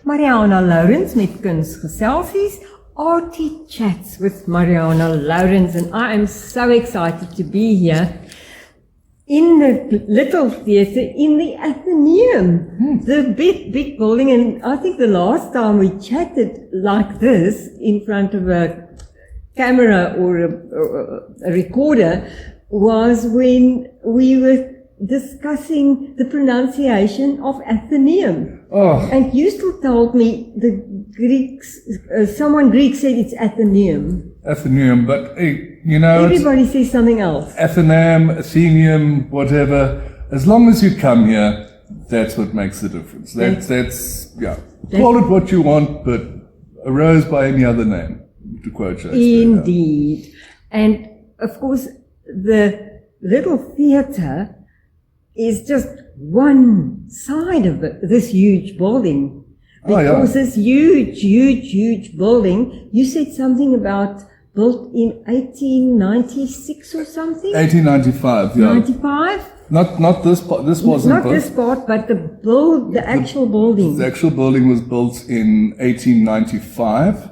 Mariana Lourens met Kunsgeselsies, Artie Chats with Mariana Lourens, and I am so excited to be here in the little theatre in the Athenaeum, the big building. And I think the last time we chatted like this in front of a camera or a recorder was when we were discussing the pronunciation of Athenaeum. Oh. And you still told me the Greeks, someone Greek said it's Athenaeum. Athenaeum, but you know, everybody says something else. Athenaeum, Athenaeum, whatever. As long as you come here, that's what makes the difference. That's call it what you want, but a rose by any other name, to quote Shakespeare. Indeed. And of course, the little theatre is just one side of it, this huge building. Because this huge building, you said something about built in 1896 or something? 1895, yeah. 95? Not this part, this wasn't Not built. this part, but the actual building. The actual building was built in 1895.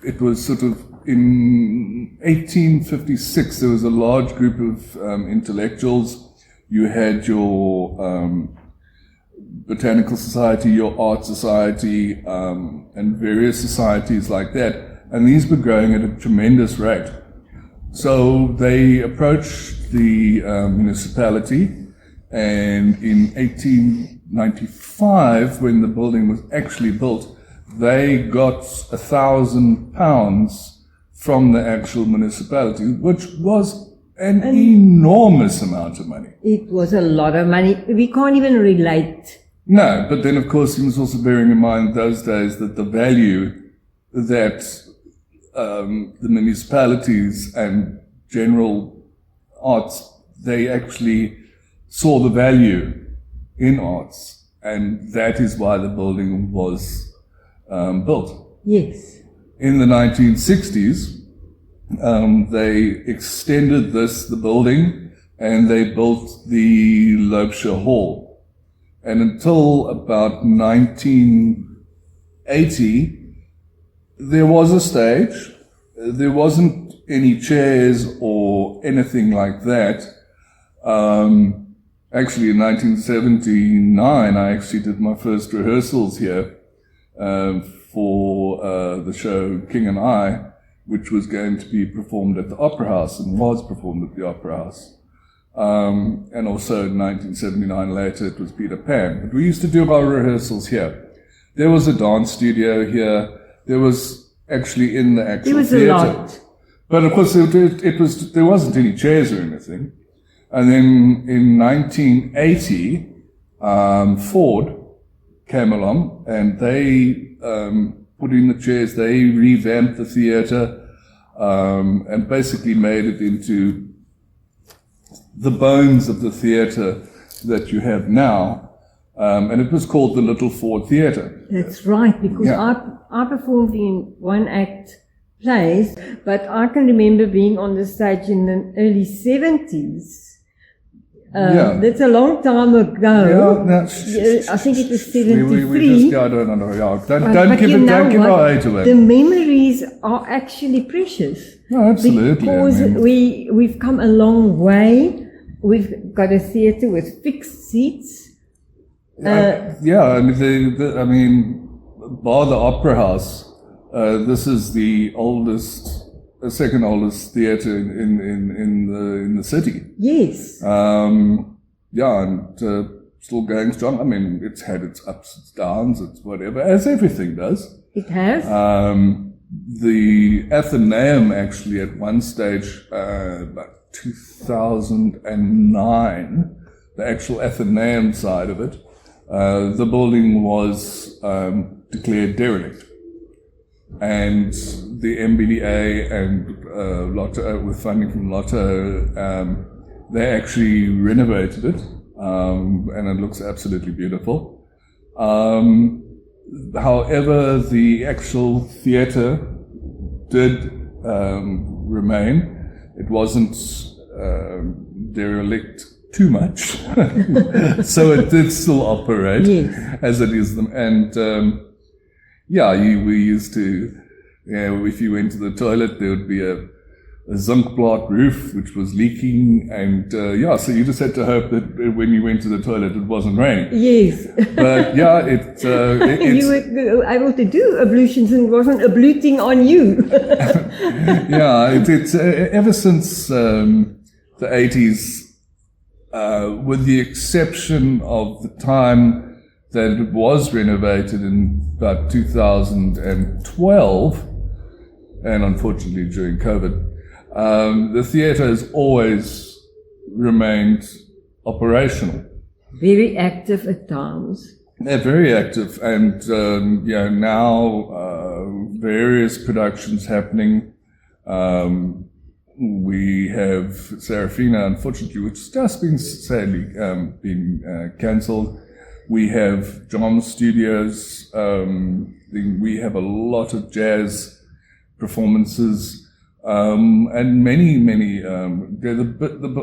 It was sort of in 1856, there was a large group of intellectuals. You had your Botanical Society, your Art Society, and various societies like that. And these were growing at a tremendous rate. So they approached the municipality, and in 1895, when the building was actually built, they got £1,000 from the actual municipality, which was an enormous amount of money. It was a lot of money. We can't even relate. No, but then of course you must also bearing in mind those days that the value that the municipalities and general arts, they actually saw the value in arts, and that is why the building was built. Yes. In the 1960s, they extended the building, and they built the Loebscher Hall. And until about 1980, there was a stage. There wasn't any chairs or anything like that. Actually, in 1979, I actually did my first rehearsals here for the show King and I, which was going to be performed at the Opera House and was performed at the Opera House. And also in 1979 later, it was Peter Pan. But we used to do our rehearsals here. There was a dance studio here. There was actually in the actual theatre. There was a lot. But of course, there wasn't any chairs or anything. And then in 1980, Ford came along and they put in the chairs. They revamped the theatre and basically made it into the bones of the theatre that you have now. And it was called the Little Ford Theatre. That's right, because I performed in one-act plays, but I can remember being on the stage in the early 70s. That's a long time ago. I think it was 73. We just, I don't know. Don't give our age away. The memories are actually precious. No, absolutely. Because we've come a long way. We've got a theatre with fixed seats. I mean, bar the Opera House. This is the second oldest theatre in the city. Yes. And still going strong. I mean, it's had its ups, its downs, it's whatever, as everything does. It has. The Athenaeum actually at one stage, about 2009, the actual Athenaeum side of it, the building was declared derelict. And the MBDA and Lotto, with funding from Lotto, they actually renovated it, and it looks absolutely beautiful. However, the actual theatre did remain. It wasn't derelict too much, so it did still operate as it is. And we used to, if you went to the toilet, there would be a zinc plate roof which was leaking, and so you just had to hope that when you went to the toilet it wasn't raining. Yes. But you were able to do ablutions and it wasn't abluting on you. It's ever since the 80s, with the exception of the time that it was renovated in about 2012, and unfortunately during COVID, the theatre has always remained operational. Very active at times. They're very active, and now various productions happening. We have Serafina, unfortunately, which has just been sadly cancelled. We have John Studios. We have a lot of jazz performances. And many,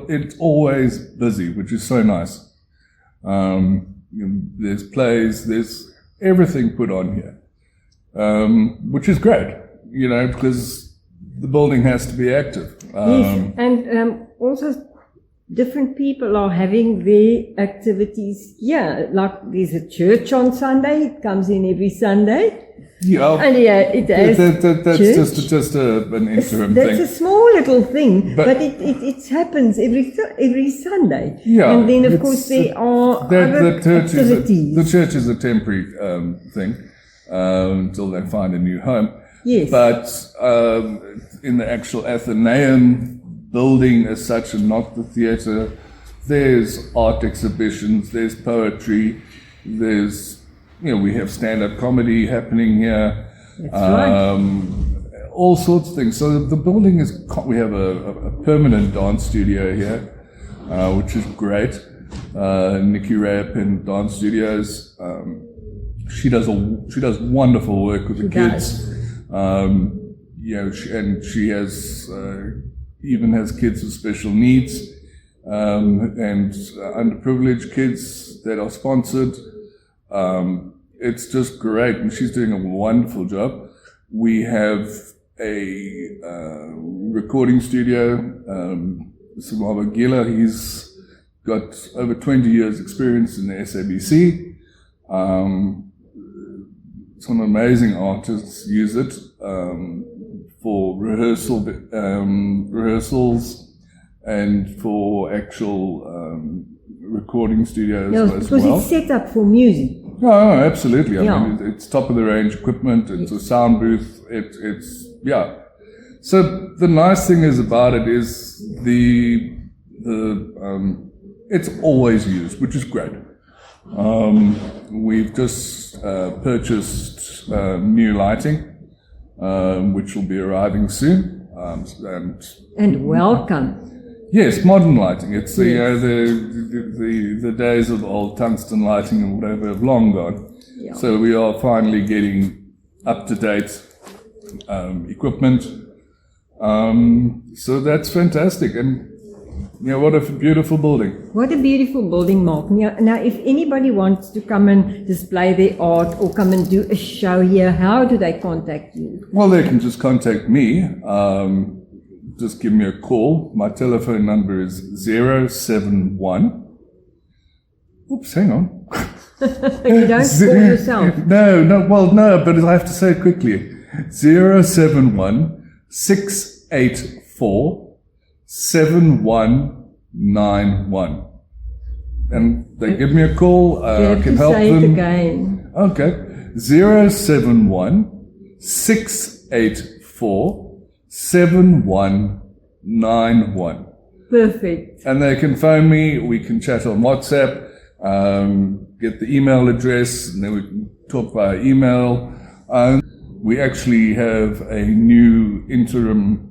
it's always busy, which is so nice. There's plays, there's everything put on here, which is great, because the building has to be active. Yes, and also different people are having their activities here. Like there's a church on Sunday, it comes in every Sunday. Yeah, and it has that's church. just an interim That's thing. a small little thing, but it happens every Sunday. Yeah, and then of course there are other activities. The church is a temporary thing until they find a new home. Yes, but in the actual Athenaeum building as such, and not the theatre, there's art exhibitions, there's poetry, there's we have stand-up comedy happening here. That's right. All sorts of things. So the building is, we have a permanent dance studio here, which is great. Nikki Rayapin Dance Studios. She does wonderful work with the kids. She has even has kids with special needs, and underprivileged kids that are sponsored. It's just great, and she's doing a wonderful job. We have a recording studio. Sumaba Gila, he's got over 20 years experience in the SABC. Some amazing artists use it for rehearsals and for actual recording studios as because well. it's set up for music. No, absolutely. I mean, it's top of the range equipment. It's a sound booth. It's. So the nice thing is about it is it's always used, which is great. We've just purchased new lighting, which will be arriving soon. And welcome. Yes, modern lighting. It's the days of the old tungsten lighting and whatever have long gone. Yeah. So we are finally getting up-to-date equipment. So that's fantastic. And what a beautiful building. What a beautiful building, Mark. Now, if anybody wants to come and display their art or come and do a show here, how do they contact you? Well, they can just contact me. Just give me a call. My telephone number is 071. Oops, hang on. You don't call yourself. No, but I have to say it quickly. 071 684 7191. And they give me a call. I can help them. You have to say it again. Okay. 071 684 7191. Perfect. And they can phone me, we can chat on WhatsApp, get the email address, and then we can talk via email. We actually have a new interim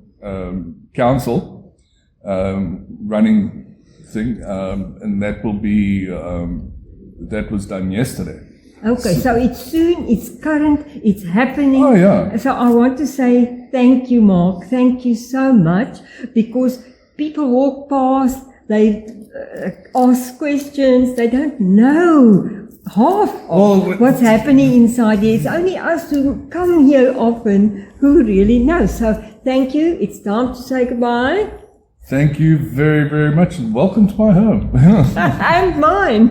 council running thing, and that will be, that was done yesterday. Okay, so it's soon, it's current, it's happening. Oh, yeah. So I want to say thank you, Mark. Thank you so much, because people walk past, they ask questions, they don't know half of what's happening inside here. It's only us who come here often who really know. So thank you. It's time to say goodbye. Thank you very, very much, and welcome to my home. And mine.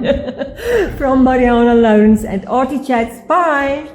From Mariana Lawrence and Artie Chats. Bye.